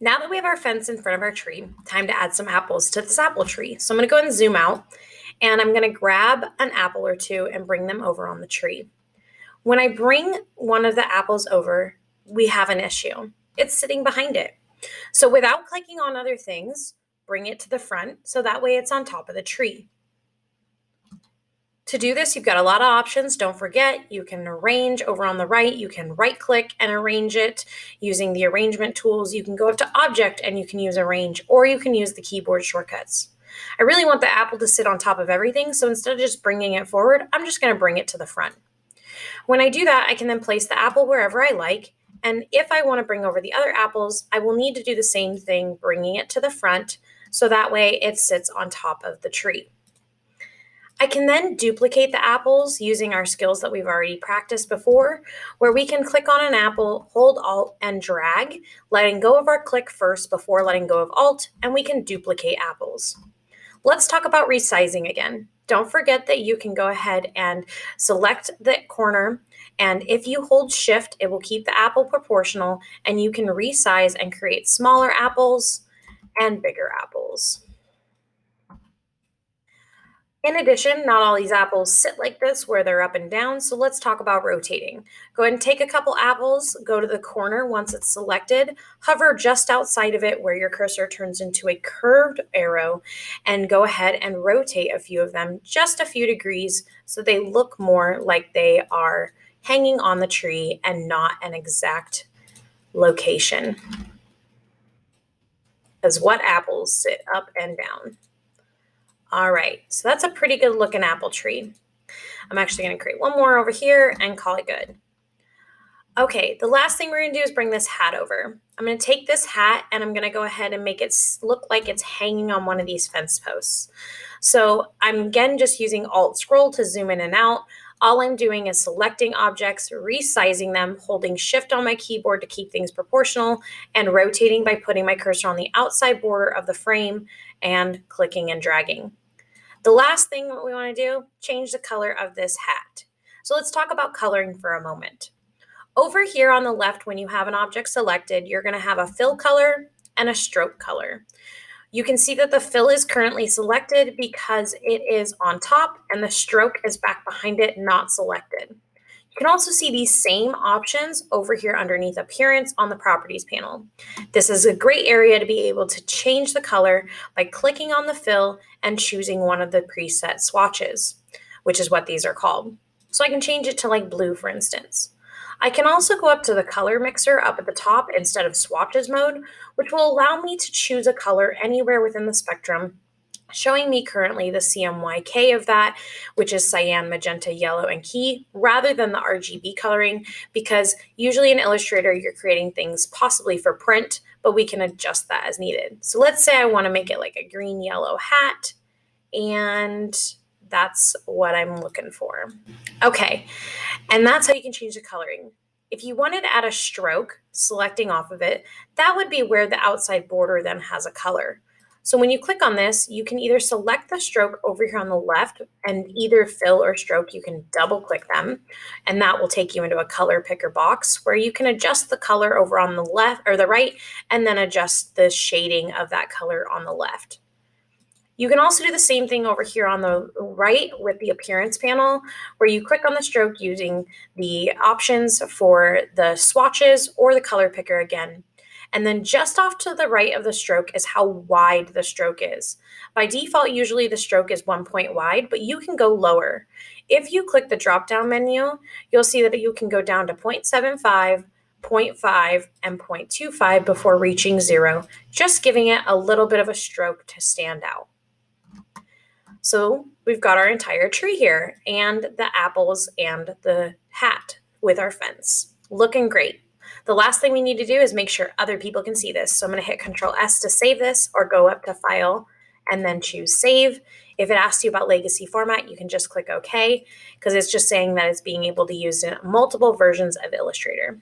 Now that we have our fence in front of our tree, time to add some apples to this apple tree. So I'm going to go ahead and zoom out, and I'm going to grab an apple or two and bring them over on the tree. When I bring one of the apples over, we have an issue. It's sitting behind it. So without clicking on other things, bring it to the front so that way it's on top of the tree. To do this, you've got a lot of options. Don't forget, you can arrange over on the right. You can right click and arrange it using the arrangement tools. You can go up to object and you can use arrange, or you can use the keyboard shortcuts. I really want the apple to sit on top of everything, so instead of just bringing it forward, I'm just going to bring it to the front. When I do that, I can then place the apple wherever I like. And if I want to bring over the other apples, I will need to do the same thing, bringing it to the front, so that way it sits on top of the tree. I can then duplicate the apples using our skills that we've already practiced before, where we can click on an apple, hold Alt, and drag, letting go of our click first before letting go of Alt, and we can duplicate apples. Let's talk about resizing again. Don't forget that you can go ahead and select the corner, and if you hold Shift, it will keep the apple proportional, and you can resize and create smaller apples and bigger apples. In addition, not all these apples sit like this where they're up and down, so let's talk about rotating. Go ahead and take a couple apples, go to the corner once it's selected, hover just outside of it where your cursor turns into a curved arrow, and go ahead and rotate a few of them just a few degrees so they look more like they are hanging on the tree and not an exact location. As what apples sit up and down. All right, so that's a pretty good looking apple tree. I'm actually going to create one more over here and call it good. Okay, the last thing we're going to do is bring this hat over. I'm going to take this hat and I'm going to go ahead and make it look like it's hanging on one of these fence posts. So I'm again just using Alt Scroll to zoom in and out. All I'm doing is selecting objects, resizing them, holding Shift on my keyboard to keep things proportional, and rotating by putting my cursor on the outside border of the frame and clicking and dragging. The last thing that we want to do, change the color of this hat. So let's talk about coloring for a moment. Over here on the left, when you have an object selected, you're going to have a fill color and a stroke color. You can see that the fill is currently selected because it is on top and the stroke is back behind it, not selected. You can also see these same options over here underneath Appearance on the Properties panel. This is a great area to be able to change the color by clicking on the fill and choosing one of the preset swatches, which is what these are called. So I can change it to like blue, for instance. I can also go up to the color mixer up at the top instead of swatches mode, which will allow me to choose a color anywhere within the spectrum, showing me currently the CMYK of that, which is cyan, magenta, yellow, and key, rather than the RGB coloring, because usually in Illustrator, you're creating things possibly for print, but we can adjust that as needed. So let's say I want to make it like a green-yellow hat, and that's what I'm looking for. Okay, and that's how you can change the coloring. If you wanted to add a stroke, selecting off of it, that would be where the outside border then has a color. So when you click on this, you can either select the stroke over here on the left, and either fill or stroke, you can double click them, and that will take you into a color picker box where you can adjust the color over on the left or the right, and then adjust the shading of that color on the left. You can also do the same thing over here on the right with the Appearance panel, where you click on the stroke using the options for the swatches or the color picker again. And then just off to the right of the stroke is how wide the stroke is. By default, usually the stroke is 1 point wide, but you can go lower. If you click the drop-down menu, you'll see that you can go down to 0.75, 0.5, and 0.25 before reaching 0, just giving it a little bit of a stroke to stand out. So we've got our entire tree here, and the apples and the hat with our fence. Looking great. The last thing we need to do is make sure other people can see this. So I'm going to hit Control S to save this, or go up to File and then choose Save. If it asks you about legacy format, you can just click OK, because it's just saying that it's being able to use in multiple versions of Illustrator.